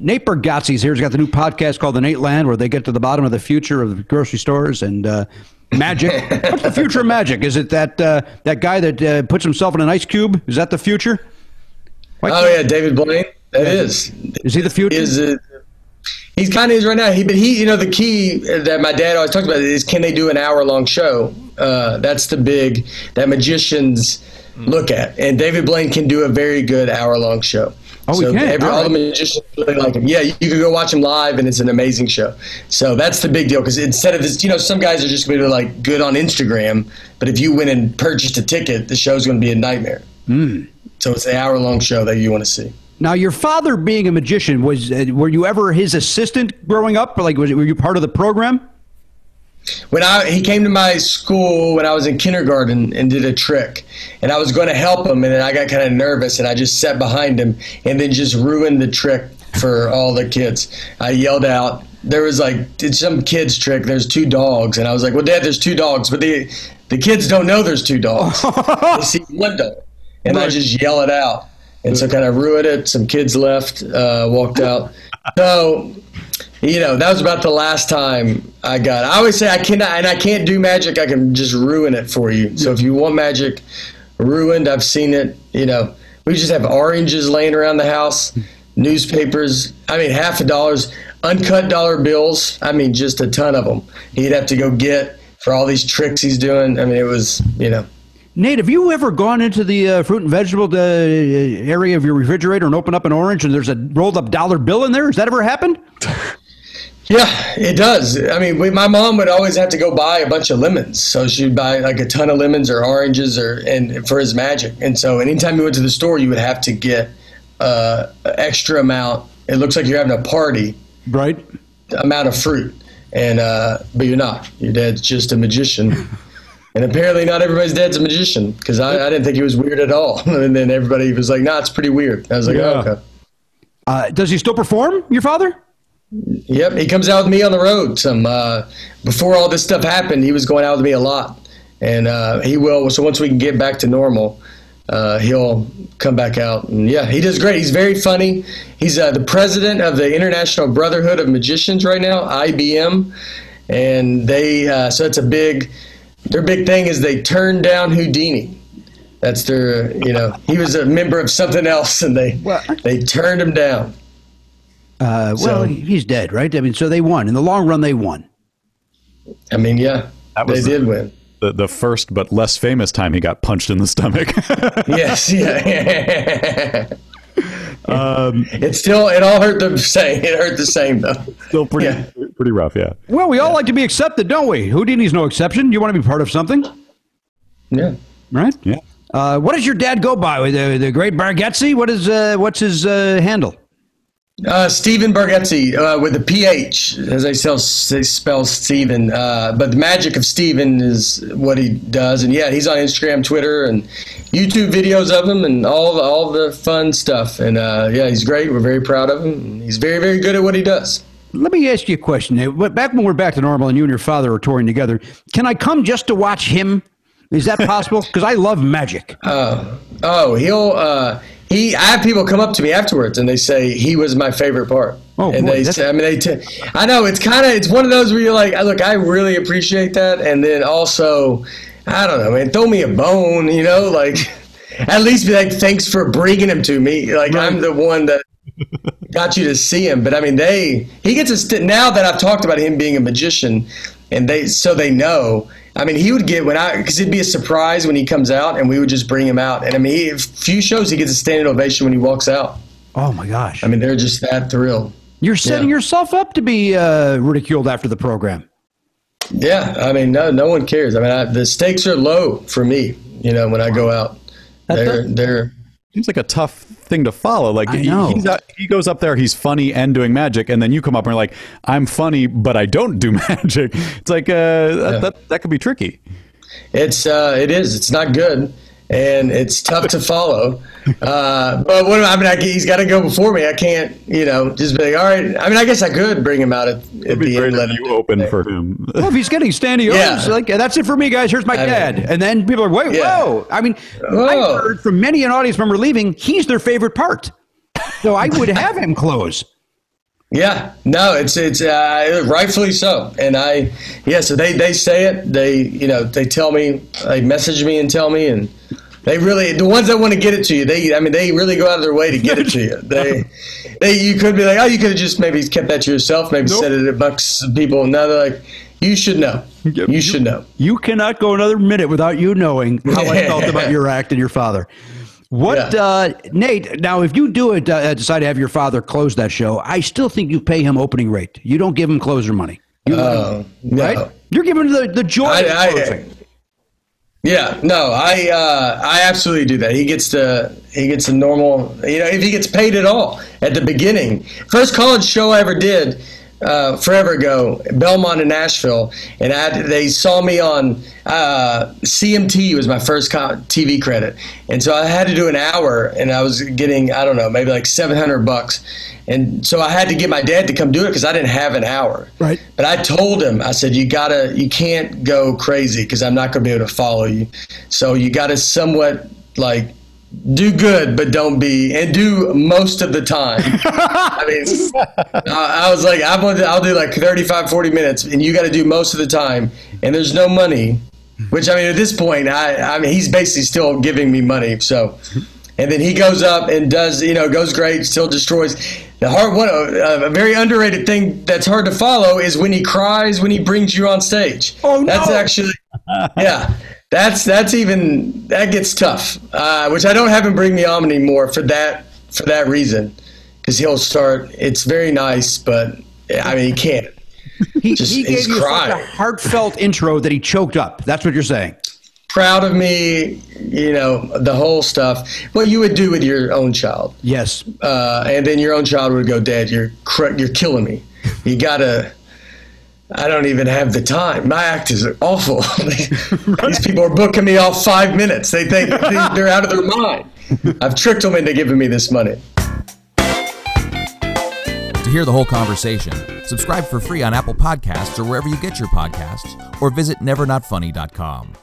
Nate Bargatze's here. He's got the new podcast called The Nate Land, where they get to the bottom of the future of the grocery stores and magic. What's the future of magic? Is it that guy that puts himself in an ice cube? Is that the future? Yeah, David Blaine. That is. Is he the future? He's kind of is right now. The key that my dad always talks about is, can they do an hour-long show? That's the big that magicians look at, and David Blaine can do a very good hour-long show. Oh, so he can. All the magicians really like him. Yeah, you can go watch him live, and it's an amazing show. So that's the big deal, because instead of this, some guys are just going to be like good on Instagram, but if you went and purchased a ticket, the show's going to be a nightmare. So it's an hour-long show that you want to see. Now, your father being a magician, were you ever his assistant growing up? Or were you part of the program? He came to my school when I was in kindergarten and did a trick, and I was going to help him, and then I got kind of nervous, and I just sat behind him and then just ruined the trick for all the kids. I yelled out. There was it's some kid's trick. There's 2 dogs, and I was like, "Well, Dad, there's 2 dogs," but the kids don't know there's 2 dogs. They see 1 dog, and I just yell it out, and so kind of ruined it. Some kids left, walked out. So. That was about the last time I got it. I always say I can't do magic. I can just ruin it for you. So if you want magic ruined, I've seen it. We just have oranges laying around the house, newspapers. $50, uncut dollar bills. Just a ton of them. He'd have to go get for all these tricks he's doing. It was, Nate, have you ever gone into the fruit and vegetable area of your refrigerator and opened up an orange and there's a rolled up dollar bill in there? Has that ever happened? Yeah, it does. My mom would always have to go buy a bunch of lemons. So she'd buy a ton of lemons or oranges and for his magic. And so anytime you went to the store, you would have to get an extra amount. It looks like you're having a party. Right. Amount of fruit. And but you're not. Your dad's just a magician. And apparently not everybody's dad's a magician, because I didn't think he was weird at all. And then everybody was like, "Nah, it's pretty weird." I was like, "Oh, okay." Does he still perform, your father? Yep, he comes out with me on the road. Before all this stuff happened, he was going out with me a lot, and he will. So once we can get back to normal, he'll come back out. And yeah, he does great. He's very funny. He's the president of the International Brotherhood of Magicians right now, IBM, and so it's their big thing is they turned down Houdini. That's their, he was a member of something else, and they turned him down. He's dead, right? So they won. In the long run, they won. Yeah, they did win. The first but less famous time he got punched in the stomach. Yes, yeah. It all hurt the same. It hurt the same, though. Still pretty rough, yeah. Well, we all like to be accepted, don't we? Houdini's no exception. You want to be part of something? Yeah. Right? Yeah. What does your dad go by? The great Bargatze? What's his handle? Stephen Bargatze, with a PH, as they spell Stephen. But the magic of Stephen is what he does. And yeah, he's on Instagram, Twitter, and YouTube videos of him and all the fun stuff. And yeah, he's great. We're very proud of him. He's very, very good at what he does. Let me ask you a question. Back when we're back to normal and you and your father are touring together, can I come just to watch him? Is that possible? Because I love magic. I have people come up to me afterwards and they say he was my favorite part. Oh, and boy, I know it's one of those where you're like, look, I really appreciate that, and then also, I don't know, man, throw me a bone, at least be like, thanks for bringing him to me. Right. I'm the one that got you to see him, but he gets now that I've talked about him being a magician, and they know. He would get because it'd be a surprise when he comes out, and we would just bring him out. And a few shows he gets a standing ovation when he walks out. Oh my gosh! They're just that thrilled. You're setting yourself up to be ridiculed after the program. Yeah, no one cares. The stakes are low for me. When I go out, they're seems like a tough thing to follow. He goes up there, he's funny and doing magic, and then you come up and you're like, I'm funny, but I don't do magic. It's like that could be tricky. It is. It's not good, and it's tough to follow. But he's got to go before me. I can't, just be like, all right. I guess I could bring him out at the end. Let you open for him. Well, if he's getting standing ovation, that's it for me, guys. Here's my dad. And then people are, wait, whoa. I've heard from many an audience member leaving, he's their favorite part. So I would have him close. Yeah, no, it's rightfully so, and so they say it. They tell me, they message me and tell me, and they really, the ones that want to get it to you, they really go out of their way to get it to you. You could be like, oh, you could have just maybe kept that to yourself, maybe said it at Bucks people. Now they're like, you should know. You should know. You cannot go another minute without you knowing how I felt about your act and your father. Nate, now if you do decide to have your father close that show, I still think you pay him opening rate. You don't give him closer money. No. Right? You're giving the joy of closing. Yeah, no, I absolutely do that. He gets a normal, if he gets paid at all at the beginning. First college show I ever did, forever ago, Belmont in Nashville, and they saw me on CMT was my first TV credit, and so I had to do an hour, and I was getting, I don't know, maybe like $700, and so I had to get my dad to come do it because I didn't have an hour. Right. But I told him, I said, you can't go crazy because I'm not going to be able to follow you, so you got to somewhat like do good, but don't be, and do most of the time. I mean, I was like, I'll do like 35, 40 minutes, and you got to do most of the time, and there's no money, which, I mean, at this point, I mean, he's basically still giving me money, so, and then he goes up and does, goes great, still destroys. A very underrated thing that's hard to follow is when he cries when he brings you on stage. Oh, no. That's actually, yeah. That gets tough, which I don't have him bring me on anymore for that reason, because he'll start. It's very nice, but I mean he can't. He gave you such a heartfelt intro that he choked up. That's what you're saying. Proud of me, the whole stuff. What you would do with your own child. Yes. And then your own child would go, Dad, you're killing me. You gotta. I don't even have the time. My act is awful. These people are booking me off 5 minutes. They think they're out of their mind. I've tricked them into giving me this money. To hear the whole conversation, subscribe for free on Apple Podcasts or wherever you get your podcasts, or visit nevernotfunny.com.